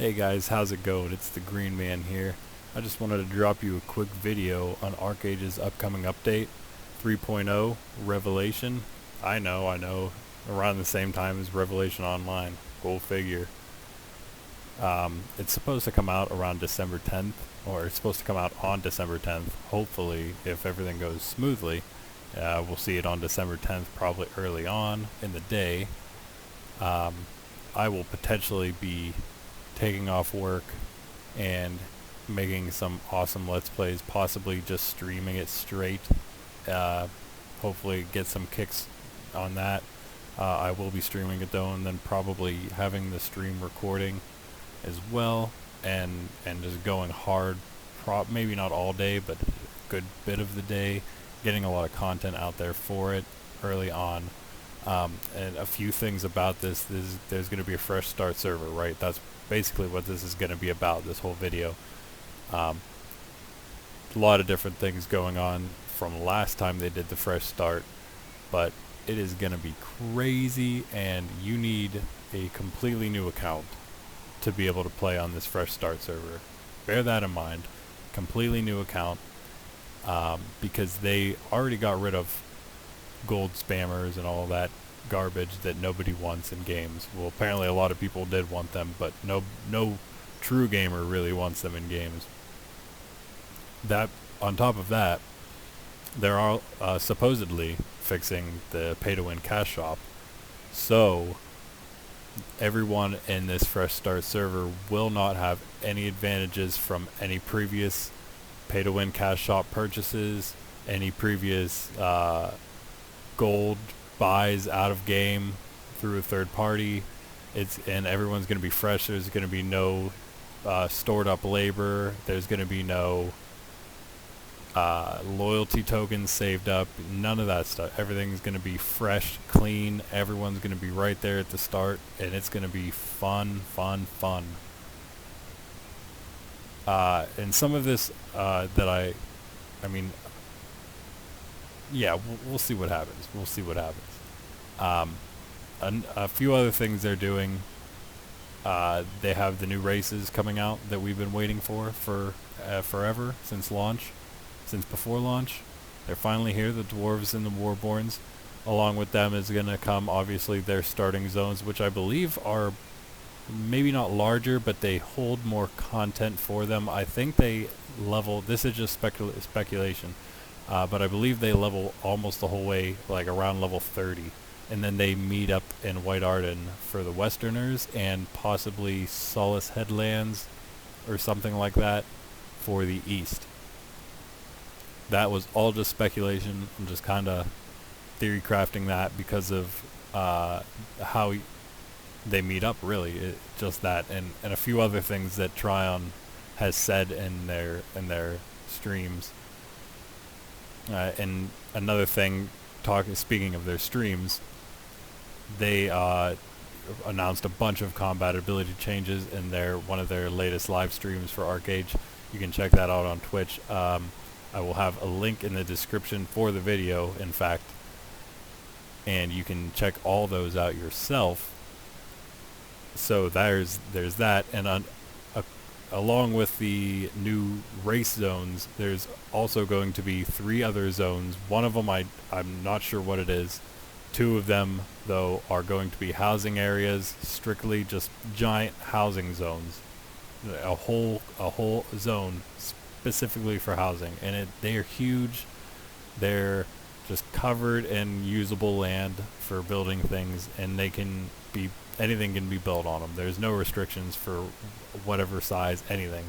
Hey guys, how's it going? It's the Green Man here. I just wanted to drop you a quick video on Archeage's upcoming update, 3.0 Revelation. I know, around the same time as Revelation Online. Go figure. It's supposed to come out around December 10th, or it's supposed to come out on December 10th. Hopefully, if everything goes smoothly, we'll see it on December 10th, probably early on in the day. Um, I will potentially be taking off work and making some awesome Let's Plays, possibly just streaming it straight. Uh, Hopefully get some kicks on that. I will be streaming it though, and then probably having the stream recording as well, and just going hard, maybe not all day, but a good bit of the day, getting a lot of content out there for it early on. And a few things about this, there's going to be a fresh start server, right? That's basically what this is going to be about, this whole video. A lot of different things going on from last time they did the fresh start, but it is going to be crazy, and you need a completely new account to be able to play on this fresh start server. Bear that in mind. Completely new account, because they already got rid of gold spammers and all that garbage that nobody wants in games. Well, apparently a lot of people did want them, but no true gamer really wants them in games. That on top of that, they're all supposedly fixing the pay-to-win cash shop, so everyone in this fresh start server will not have any advantages from any previous pay-to-win cash shop purchases, any previous gold buys out of game through a third party. And everyone's going to be fresh. There's going to be no stored up labor. There's going to be no loyalty tokens saved up. None of that stuff. Everything's going to be fresh, clean. Everyone's going to be right there at the start, and it's going to be fun. And some of this I mean, yeah, we'll see what happens. A few other things they're doing. They have the new races coming out that we've been waiting for forever, since before launch. They're finally here, the Dwarves and the Warborns. Along with them is going to come, obviously, their starting zones, which I believe are maybe not larger, but they hold more content for them. I think they level, this is just speculation, but I believe they level almost the whole way, like around level 30. And then they meet up in White Arden for the Westerners, and possibly Solace Headlands or something like that for the East. That was all just speculation. I'm just kind of theory crafting that because of how they meet up, really. Just that, and a few other things that Tryon has said in their streams. And another thing, speaking of their streams, they announced a bunch of combat ability changes in one of their latest live streams for Archeage. You can check that out on Twitch. I will have a link in the description for the video, in fact, and you can check all those out yourself. So there's that, and along with the new race zones, there's also going to be 3 other zones. One of them I'm not sure what it is. 2 of them, though, are going to be housing areas, strictly just giant housing zones. A whole zone specifically for housing, and they are huge. They're just covered in usable land for building things, and anything can be built on them. There's no restrictions for whatever size, anything.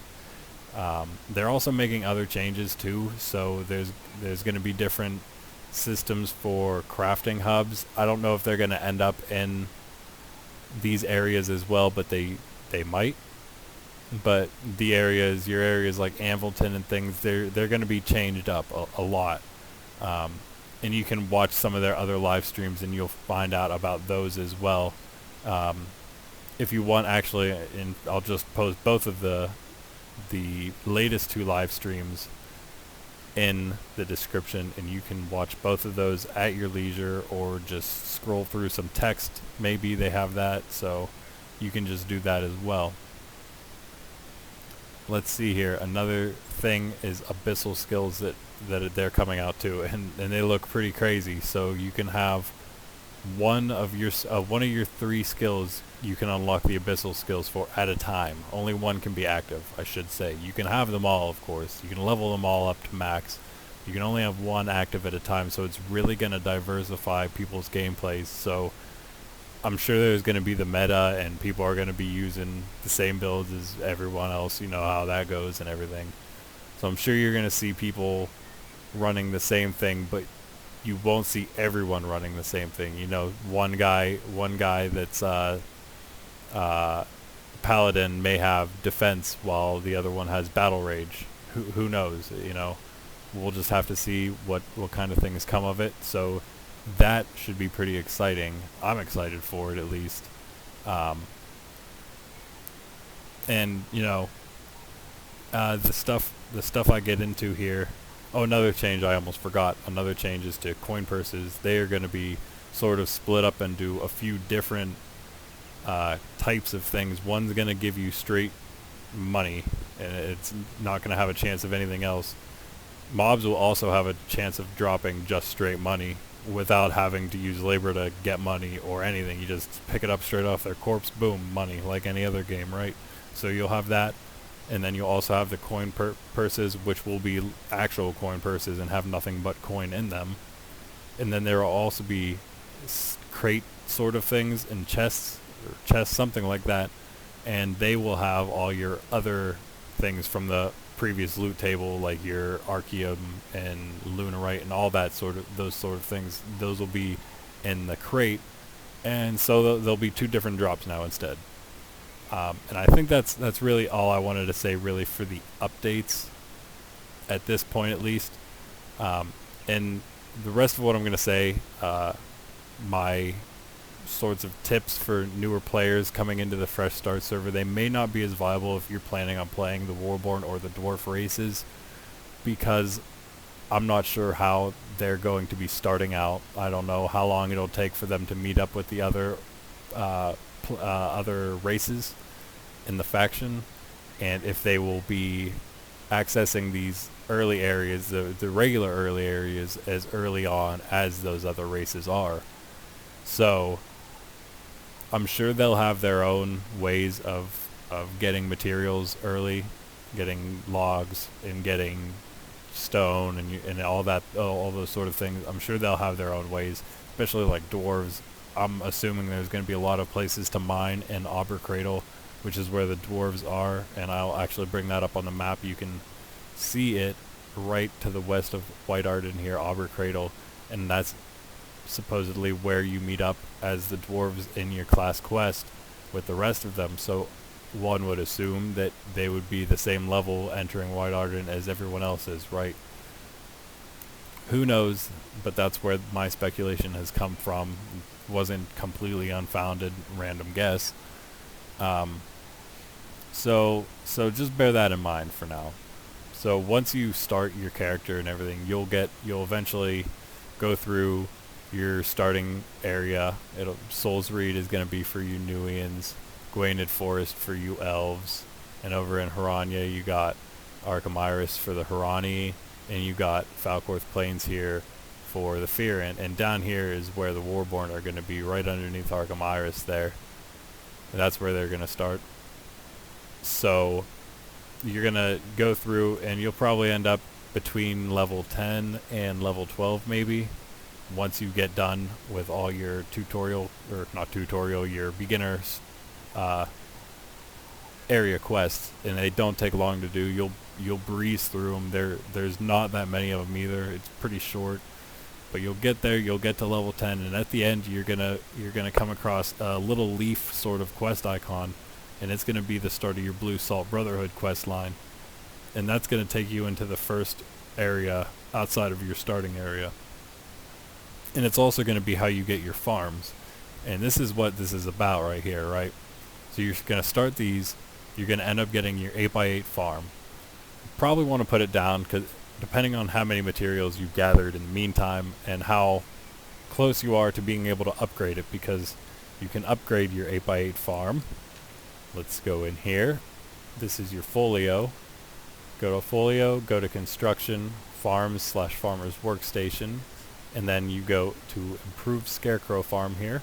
They're also making other changes too, so there's going to be different systems for crafting hubs. I don't know if they're going to end up in these areas as well, but they might. But your areas like Anvilton and things, they're going to be changed up a lot. And you can watch some of their other live streams, and you'll find out about those as well. If you want, actually, and I'll just post both of the latest 2 live streams in the description, and you can watch both of those at your leisure, or just scroll through some text. Maybe they have that, so you can just do that as well. let's see here. Another thing is abyssal skills that they're coming out to, and they look pretty crazy. So you can have one of your 3 skills you can unlock the abyssal skills for at a time. Only one can be active, I should say. You can have them all, of course. You can level them all up to max. You can only have one active at a time, so it's really going to diversify people's gameplays. So I'm sure there's going to be the meta, and people are going to be using the same builds as everyone else. You know how that goes and everything. So I'm sure you're going to see people running the same thing, but you won't see everyone running the same thing. You know, one guy that's paladin may have defense while the other one has battle rage. Who knows? You know, we'll just have to see what kind of things come of it. So that should be pretty exciting. I'm excited for it, at least. And you know, the stuff I get into here. Oh, another change I almost forgot. Another change is to coin purses. They are going to be sort of split up into a few different types of things. One's going to give you straight money, and it's not going to have a chance of anything else. Mobs will also have a chance of dropping just straight money without having to use labor to get money or anything. You just pick it up straight off their corpse, boom, money, like any other game, right? So you'll have that. And then you'll also have the coin purses, which will be actual coin purses and have nothing but coin in them. And then there will also be crate sort of things and chests, something like that. And they will have all your other things from the previous loot table, like your Archeum and Lunarite and all that those sort of things. Those will be in the crate. And so there'll be 2 different drops now instead. And I think that's really all I wanted to say, really, for the updates at this point, at least. And the rest of what I'm going to say, my sorts of tips for newer players coming into the Fresh Start server, they may not be as viable if you're planning on playing the Warborn or the Dwarf races, because I'm not sure how they're going to be starting out. I don't know how long it'll take for them to meet up with the other other races in the faction, and if they will be accessing these early areas, the regular early areas, as early on as those other races are. So I'm sure they'll have their own ways of getting materials early, getting logs and getting stone and all that, all those sort of things. I'm sure they'll have their own ways, especially like dwarves. I'm assuming there's going to be a lot of places to mine in Cradle, which is where the dwarves are, and I'll actually bring that up on the map. You can see it right to the west of White Arden here, Cradle, and that's supposedly where you meet up as the dwarves in your class quest with the rest of them. So one would assume that they would be the same level entering White Arden as everyone else is, right? Who knows, but that's where my speculation has come from. Wasn't completely unfounded, random guess. So just bear that in mind for now. So once you start your character and everything, you'll eventually go through your starting area. Souls Reed is going to be for you Nuians, Gwained Forest for you elves, and over in Harania you got Archimeris for the Harani, and you got Falcorth Plains here for the Fearin, and down here is where the Warborn are going to be, right underneath Archimeris there. And that's where they're going to start. So you're going to go through, and you'll probably end up between level 10 and level 12 maybe, once you get done with all your your beginners area quests, and they don't take long to do. You'll breeze through them. There's not that many of them either. It's pretty short, but you'll get there. You'll get to level 10, and at the end you're gonna come across a little leaf sort of quest icon, and it's gonna be the start of your Blue Salt Brotherhood quest line, and that's gonna take you into the first area outside of your starting area. And it's also going to be how you get your farms. And this is what this is about right here, right? So you're going to start these. You're going to end up getting your 8x8 farm. You probably want to put it down, because depending on how many materials you've gathered in the meantime and how close you are to being able to upgrade it, because you can upgrade your 8x8 farm. Let's go in here. this is your folio. Go to folio, go to construction, farms/farmers workstation, and then you go to improved scarecrow farm here.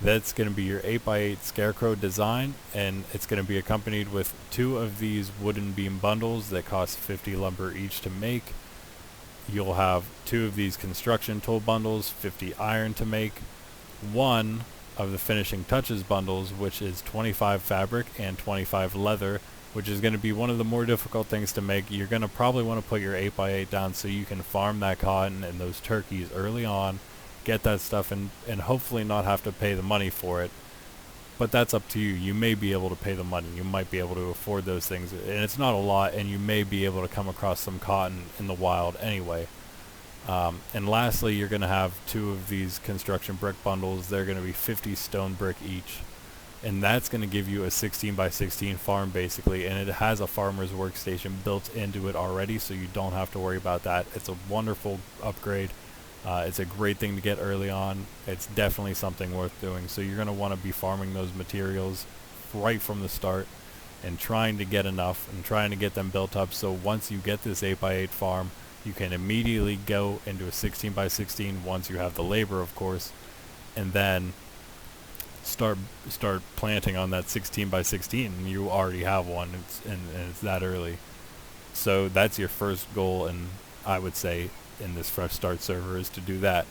That's going to be your 8x8 scarecrow design, and it's going to be accompanied with 2 of these wooden beam bundles that cost 50 lumber each to make. You'll have 2 of these construction tool bundles, 50 iron to make, 1 of the finishing touches bundles, which is 25 fabric and 25 leather, which is going to be one of the more difficult things to make. You're going to probably want to put your 8x8 down so you can farm that cotton and those turkeys early on, get that stuff, and hopefully not have to pay the money for it. But that's up to you. You may be able to pay the money. You might be able to afford those things, and it's not a lot, and you may be able to come across some cotton in the wild anyway. And lastly, you're going to have 2 of these construction brick bundles. They're going to be 50 stone brick each, and that's going to give you a 16 by 16 farm basically, and it has a farmer's workstation built into it already, so you don't have to worry about that. It's a wonderful upgrade. It's a great thing to get early on. It's definitely something worth doing. So you're going to want to be farming those materials right from the start and trying to get enough and trying to get them built up, so once you get this 8x8 farm, you can immediately go into a 16 by 16 once you have the labor, of course, and then start planting on that 16 by 16, and you already have one. And it's that early. So that's your first goal, and I would say in this fresh start server is to do that.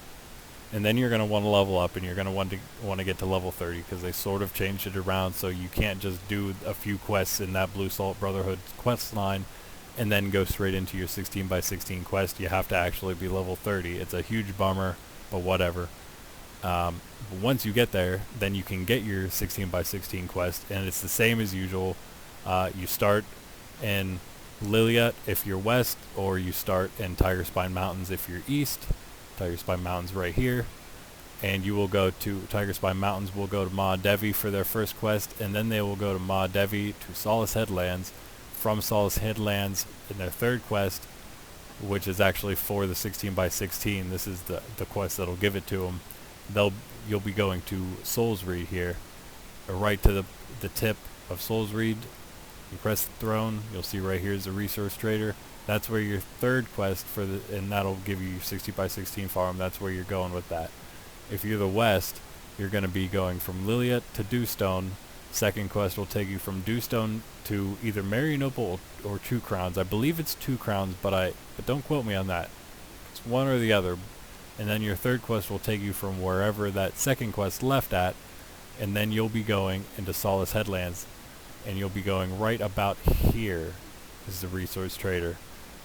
And then you're going to want to level up, and you're going to want to get to level 30, because they sort of changed it around, so you can't just do a few quests in that Blue Salt Brotherhood quest line and then go straight into your 16 by 16 quest. You have to actually be level 30. It's a huge bummer, but whatever. But once you get there, then you can get your 16 by 16 quest, and it's the same as usual. You start in Liliat if you're west, or you start in Tiger Spine Mountains if you're east. Tiger Spine Mountains right here, and you will go to Tiger Spine Mountains. Will go to Ma Devi for their first quest, and then they will go to Ma Devi to Solace Headlands. From Solace Headlands in their third quest, which is actually for the 16 by 16. This is the quest that'll give it to them. You'll be going to Soulsreed here, right to the tip of Soulsreed. You press the throne, you'll see right here is the resource trader. That's where your third quest and that'll give you your 60 by 16 farm. That's where you're going with that. If you're the west, you're going to be going from Liliat to Dewstone. Second quest will take you from Dewstone to either Marianople or 2 Crowns. I believe it's 2 Crowns, but don't quote me on that. It's one or the other. And then your third quest will take you from wherever that second quest left at, and then you'll be going into Solace Headlands, and you'll be going right about here is the resource trader.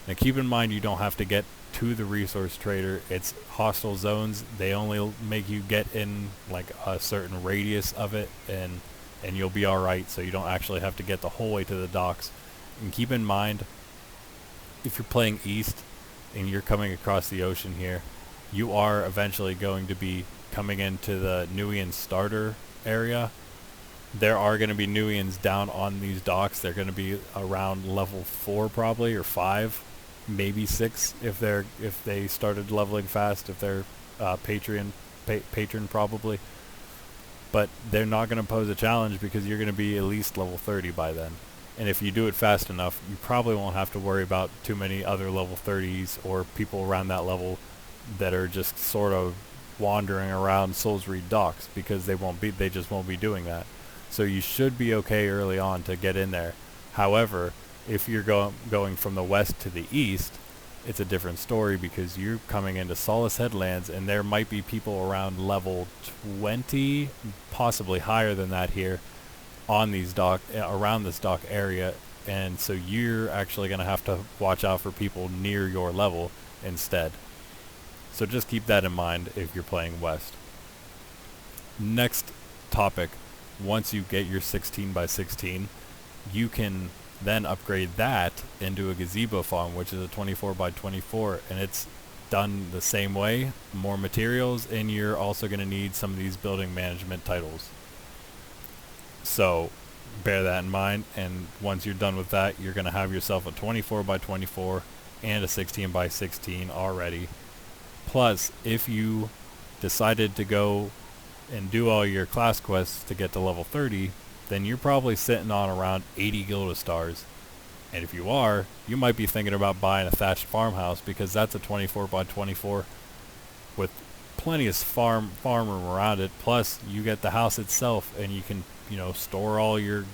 Now keep in mind, you don't have to get to the resource trader. It's hostile zones. They only make you get in like a certain radius of it, and you'll be alright, so you don't actually have to get the whole way to the docks. And keep in mind, if you're playing east and you're coming across the ocean here, you are eventually going to be coming into the Nuian starter area. There are going to be Nuians down on these docks. They're going to be around level 4 probably, or 5, maybe 6 if they started leveling fast, if they're patron probably. But they're not going to pose a challenge because you're going to be at least level 30 by then. And if you do it fast enough, you probably won't have to worry about too many other level 30s or people around that level that are just sort of wandering around Soulsreed docks, because they just won't be doing that. So you should be okay early on to get in there. However, if you're going from the west to the east, it's a different story, because you're coming into Solace Headlands, and there might be people around level 20, possibly higher than that here, on these around this dock area, and so you're actually going to have to watch out for people near your level instead. So just keep that in mind if you're playing west. Next topic, once you get your 16 by 16, you can then upgrade that into a gazebo farm, which is a 24 by 24, and it's done the same way, more materials, and you're also going to need some of these building management titles. So bear that in mind, and once you're done with that, you're going to have yourself a 24 by 24 and a 16 by 16 already. Plus, if you decided to go and do all your class quests to get to level 30, then you're probably sitting on around 80 Gilda stars. And if you are, you might be thinking about buying a thatched farmhouse, because that's a 24 by 24 with plenty of farm room around it. Plus, you get the house itself, and you can, store all your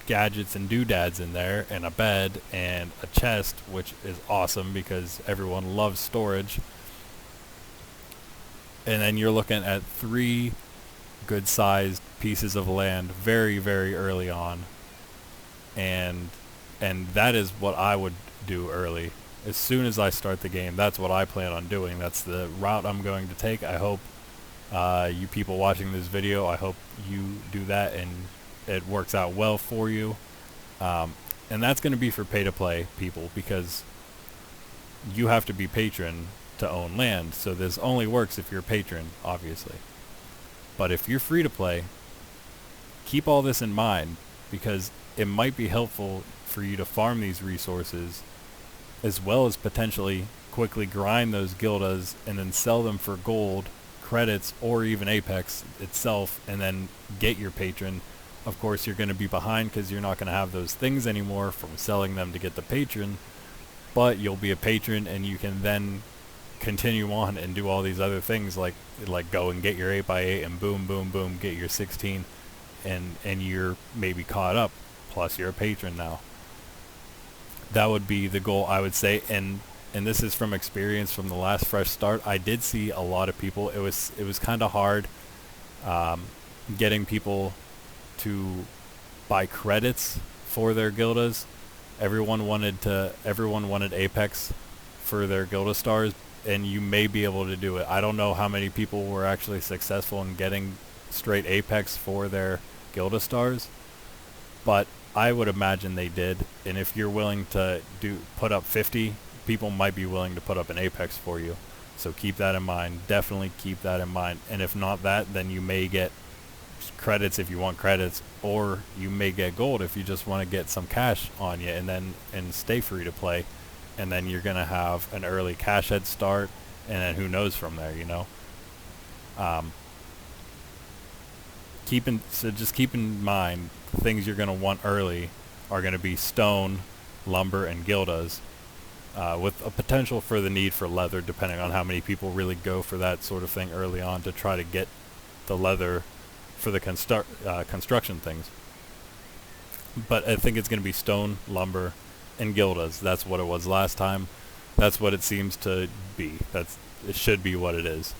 gadgets and doodads in there, and a bed and a chest, which is awesome because everyone loves storage. And then you're looking at 3 good-sized pieces of land very, very early on, and that is what I would do early. As soon as I start the game, that's what I plan on doing. That's the route I'm going to take. I hope you people watching this video, I hope you do that and it works out well for you. And that's going to be for pay-to-play people, because you have to be patron to own land. So this only works if you're a patron, obviously. But if you're free to play, keep all this in mind, because it might be helpful for you to farm these resources, as well as potentially quickly grind those guildas and then sell them for gold, credits, or even Apex itself, and then get your patron. Of course, you're going to be behind because you're not going to have those things anymore from selling them to get the patron, but you'll be a patron, and you can then continue on and do all these other things, like go and get your 8x8 and boom, boom, boom, get your 16, and you're maybe caught up, plus you're a patron now. That would be the goal, I would say, and this is from experience from the last fresh start. I did see a lot of people. It was kind of hard getting people to buy credits for their guildas. Everyone wanted Apex for their Gilda stars, and you may be able to do it. I don't know how many people were actually successful in getting straight Apex for their Gilda stars, but I would imagine they did. And if you're willing to put up 50, people might be willing to put up an Apex for you. So keep that in mind. Definitely keep that in mind. And if not that, then you may get credits if you want credits, or you may get gold if you just want to get some cash on you, and stay free to play. And then you're gonna have an early cash head start, and then who knows from there, just keep in mind, things you're gonna want early are gonna be stone, lumber, and guildas, with a potential for the need for leather, depending on how many people really go for that sort of thing early on to try to get the leather for the construction things. But I think it's gonna be stone, lumber, and guildas. That's what it was last time. That's what it seems to be. It should be what it is.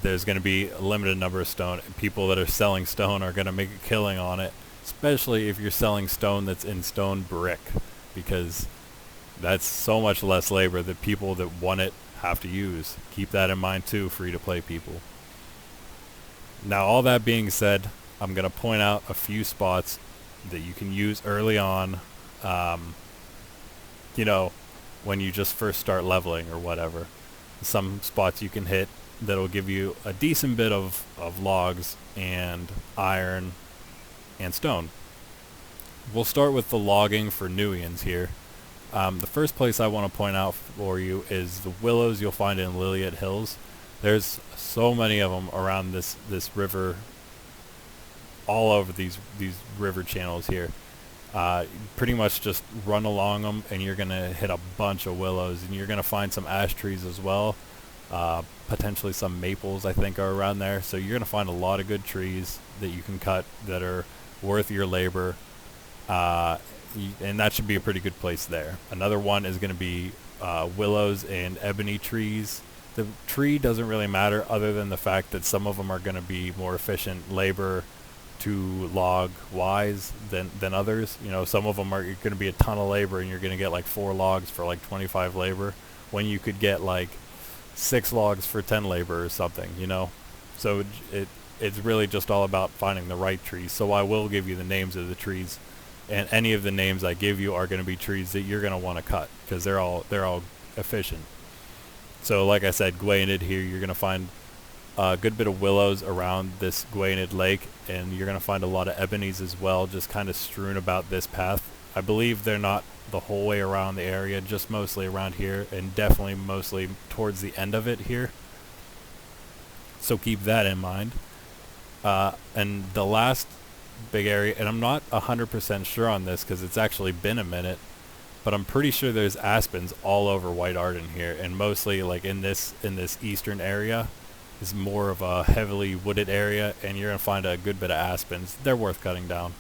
There's going to be a limited number of stone. People that are selling stone are going to make a killing on it, especially if you're selling stone that's in stone brick, because that's so much less labor that people that want it have to use. Keep that in mind too, free-to-play people. Now, all that being said, I'm going to point out a few spots that you can use early on, when you just first start leveling or whatever. Some spots you can hit that'll give you a decent bit of logs and iron and stone. We'll start with the logging for Newians here. The first place I want to point out for you is the willows you'll find in Liliat Hills. There's so many of them around this river, all over these river channels here. Pretty much just run along them, and you're gonna hit a bunch of willows, and you're gonna find some ash trees as well. Potentially some maples, I think, are around there. So you're gonna find a lot of good trees that you can cut that are worth your labor, and that should be a pretty good place there. Another one is gonna be willows and ebony trees. The tree doesn't really matter, other than the fact that some of them are gonna be more efficient labor to log wise than others. Some of them are going to be a ton of labor, and you're going to get like 4 logs for like 25 labor, when you could get like 6 logs for 10 labor or something, So it's really just all about finding the right trees. So I will give you the names of the trees, and any of the names I give you are going to be trees that you're going to want to cut, because they're all efficient. So like I said, Gwainid here, you're going to find a good bit of willows around this Gwainid lake, and you're going to find a lot of ebonies as well, just kind of strewn about this path. I believe they're not the whole way around the area, just mostly around here, and definitely mostly towards the end of it here. So keep that in mind. And the last big area, and I'm not 100% sure on this because it's actually been a minute, but I'm pretty sure there's aspens all over White Arden here, and mostly like in this eastern area is more of a heavily wooded area, and you're gonna find a good bit of aspens. They're worth cutting down.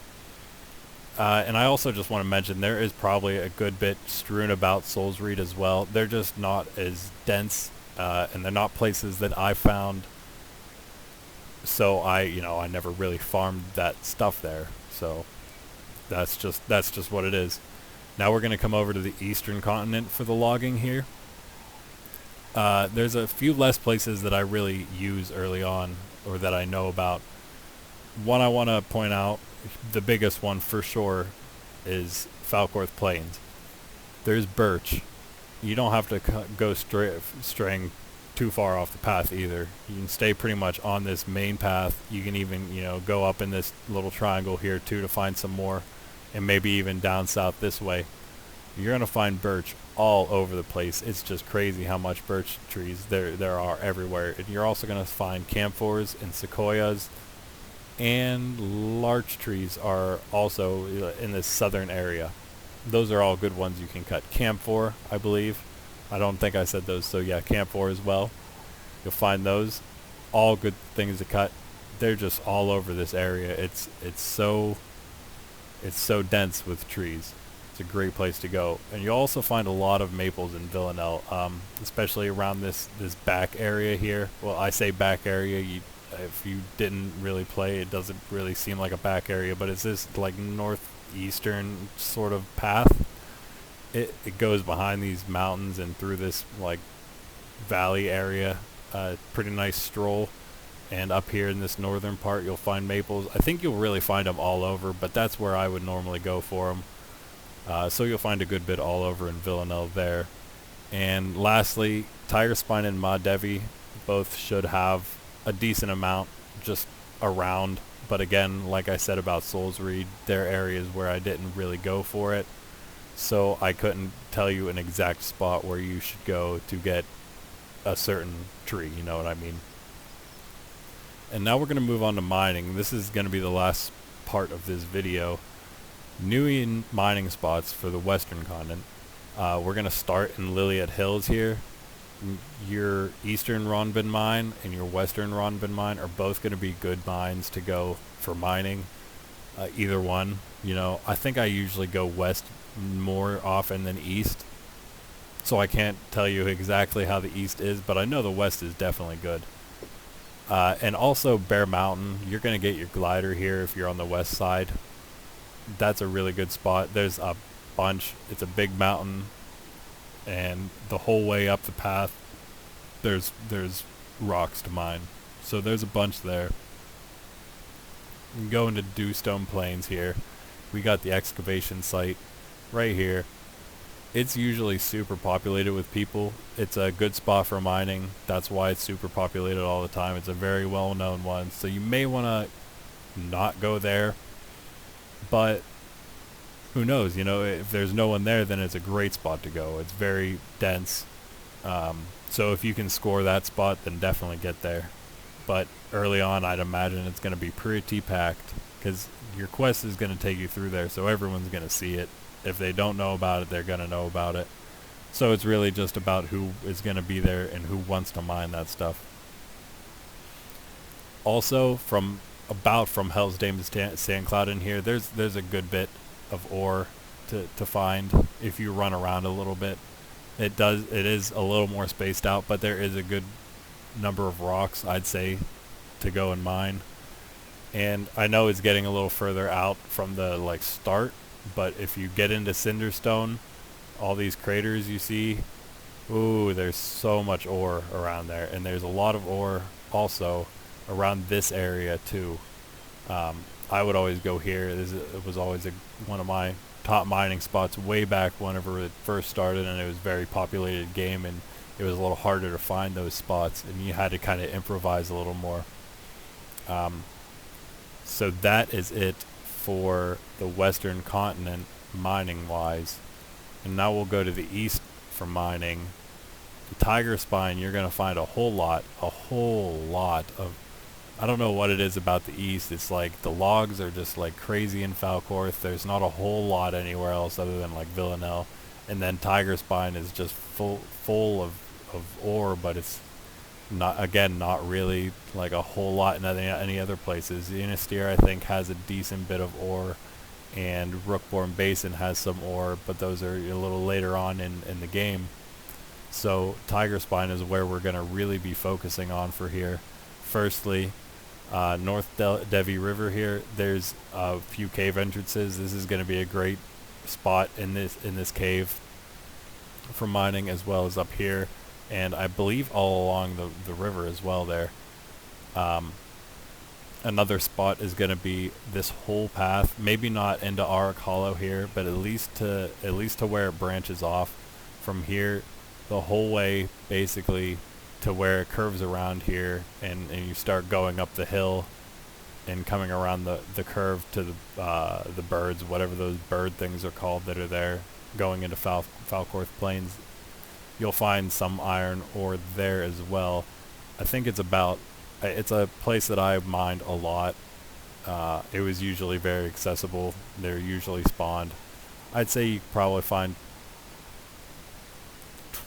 And I also just want to mention there is probably a good bit strewn about Soulsreed as well. They're just not as dense, and they're not places that I found. So I never really farmed that stuff there. So that's just what it is. Now we're going to come over to the eastern continent for the logging here. There's a few less places that I really use early on, or that I know about. One I want to point out, the biggest one for sure, is Falkworth Plains. There's birch. You don't have to go straying too far off the path either. You can stay pretty much on this main path. You can even, go up in this little triangle here too to find some more, and maybe even down south this way. You're gonna find birch all over the place. It's just crazy how much birch trees there are everywhere. And you're also gonna find camphors and sequoias, and larch trees are also in this southern area. Those are all good ones you can cut. Camphor, I believe. I don't think I said those, so yeah, camphor as well. You'll find those. All good things to cut. They're just all over this area. It's so dense with trees. It's a great place to go. And you'll also find a lot of maples in Villanelle, especially around this back area here. Well, I say back area. If you didn't really play, it doesn't really seem like a back area, but it's this like northeastern sort of path. It goes behind these mountains and through this like valley area. Pretty nice stroll. And up here in this northern part, you'll find maples. I think you'll really find them all over, but that's where I would normally go for them. So you'll find a good bit all over in Villanelle there. And lastly, Tiger Spine and Ma Devi both should have a decent amount just around. But again, like I said about Soulsreed, there are areas where I didn't really go for it. So I couldn't tell you an exact spot where you should go to get a certain tree, you know what I mean? And now we're going to move on to mining. This is going to be the last part of this video. New mining spots for the western continent. We're going to start in Liliat Hills here. Your eastern Ronbin mine and your western Ronbin mine are both going to be good mines to go for mining. Either one. I think I usually go west more often than east. So I can't tell you exactly how the east is, but I know the west is definitely good. And also Bear Mountain, you're going to get your glider here if you're on the west side. That's a really good spot. There's a bunch. It's a big mountain, and the whole way up the path there's rocks to mine. So there's a bunch there. You can go into Dewstone Plains here. We got the excavation site right here. It's usually super populated with people. It's a good spot for mining. That's why it's super populated all the time. It's a very well-known one. So you may want to not go there. But who knows? If there's no one there, then it's a great spot to go. It's very dense. So if you can score that spot, then definitely get there. But early on, I'd imagine it's going to be pretty packed, because your quest is going to take you through there, so everyone's going to see it. If they don't know about it, they're going to know about it. So it's really just about who is going to be there and who wants to mine that stuff. Also, from Hell's Dame to Sandcloud in here, there's a good bit of ore to find if you run around a little bit. It is a little more spaced out, but there is a good number of rocks, I'd say, to go and mine. And I know it's getting a little further out from the start, but if you get into Cinderstone, all these craters you see, ooh, there's so much ore around there, and there's a lot of ore also around this area too. I would always go here. It was always one of my top mining spots way back whenever it first started, and it was a very populated game, and it was a little harder to find those spots, and you had to kind of improvise a little more. So that is it for the western continent mining wise. And now we'll go to the east for mining. The Tiger Spine, you're going to find a whole lot of I don't know what it is about the east. It's like the logs are just like crazy in Falcorth. There's not a whole lot anywhere else other than like Villanelle, and then Tiger Spine is just full of ore, but it's not really like a whole lot in any other places. Innister, I think, has a decent bit of ore, and Rookborn Basin has some ore, but those are a little later on in the game. So Tiger Spine is where we're going to really be focusing on for here. Firstly, North Devi River here, there's a few cave entrances. This is going to be a great spot in this cave for mining, as well as up here, and I believe all along the river as well there. Another spot is going to be this whole path, maybe not into Arak Hollow here, but at least to where it branches off from here the whole way basically to where it curves around here, and you start going up the hill and coming around the curve to the birds, whatever those bird things are called that are there, going into Falcorth Plains. You'll find some iron ore there as well. I think it's a place that I mined a lot. It was usually very accessible. They're usually spawned. I'd say you probably find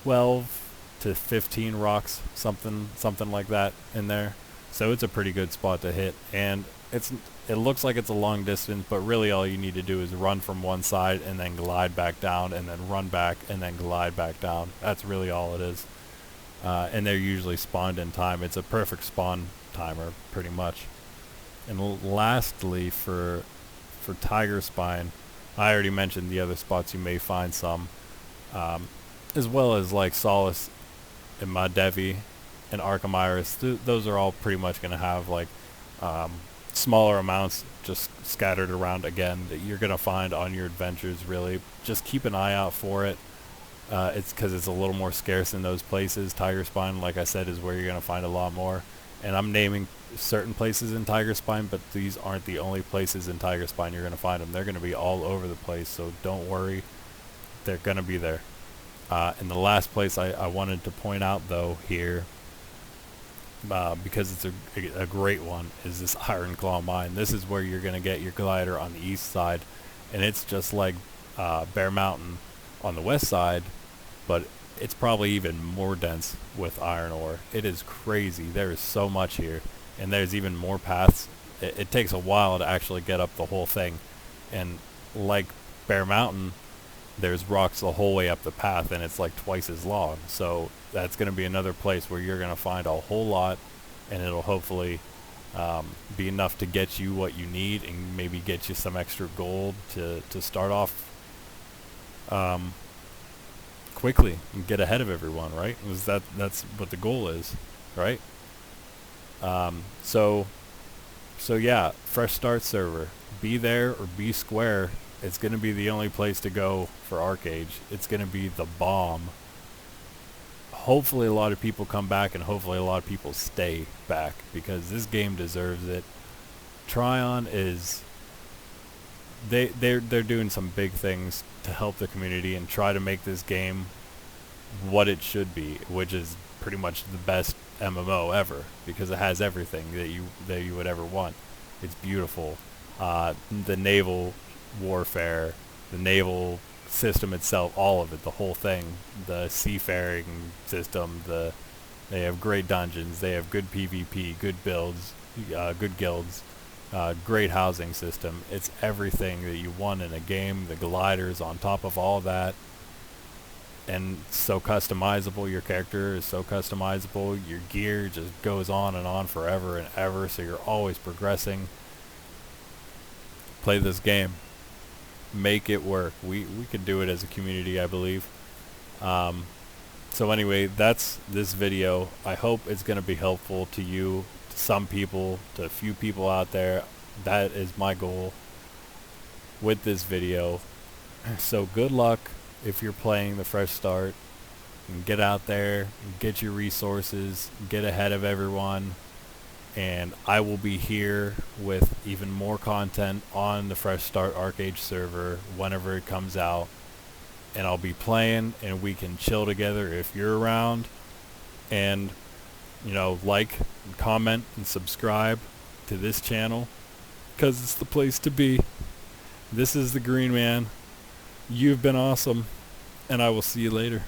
12 to 15 rocks, something like that in there. So it's a pretty good spot to hit, and it looks like it's a long distance, but really all you need to do is run from one side and then glide back down, and then run back and then glide back down. That's really all it is. And they're usually spawned in time. It's a perfect spawn timer, pretty much. And lastly, for Tiger Spine, I already mentioned the other spots you may find some, as well as like Solace and Madevi and Arkham Iris. Those are all pretty much going to have like smaller amounts just scattered around again that you're going to find on your adventures. Really, just keep an eye out for it. It's because it's a little more scarce in those places. Tiger Spine, like I said, is where you're going to find a lot more. And I'm naming certain places in Tiger Spine, but these aren't the only places in Tiger Spine you're going to find them. They're going to be all over the place, so don't worry. They're going to be there. And the last place I wanted to point out, though, here, because it's a great one, is this Iron Claw Mine. This is where you're going to get your glider on the east side, and it's just like Bear Mountain on the west side, but it's probably even more dense with iron ore. It is crazy. There is so much here, and there's even more paths. It takes a while to actually get up the whole thing, and like Bear Mountain, there's rocks the whole way up the path, and it's like twice as long. So that's going to be another place where you're going to find a whole lot, and it'll hopefully be enough to get you what you need, and maybe get you some extra gold to start off quickly and get ahead of everyone, right? That's what the goal is, right? So yeah, fresh start server. Be there or be square. It's going to be the only place to go for Archeage. It's going to be the bomb. Hopefully a lot of people come back, and hopefully a lot of people stay back, because this game deserves it. Tryon is... They're doing some big things to help the community and try to make this game what it should be, which is pretty much the best MMO ever, because it has everything that you would ever want. It's beautiful. The naval warfare, the naval system itself, all of it, the whole thing, the seafaring system, they have great dungeons, they have good PvP, good builds, good guilds. Great housing system. It's everything that you want in a game. The gliders on top of all that, and so customizable. Your character is so customizable. Your gear just goes on and on forever and ever, so you're always progressing. Play this game. Make it work. We could do it as a community, I believe. So anyway, that's this video. I hope it's going to be helpful to you, some people, to a few people out there. That is my goal with this video. So good luck if you're playing the Fresh Start, and get out there, get your resources, get ahead of everyone, and I will be here with even more content on the Fresh Start Archeage server whenever it comes out, and I'll be playing, and we can chill together if you're around. And like, and comment, and subscribe to this channel, because it's the place to be. This is the Green Man. You've been awesome, and I will see you later.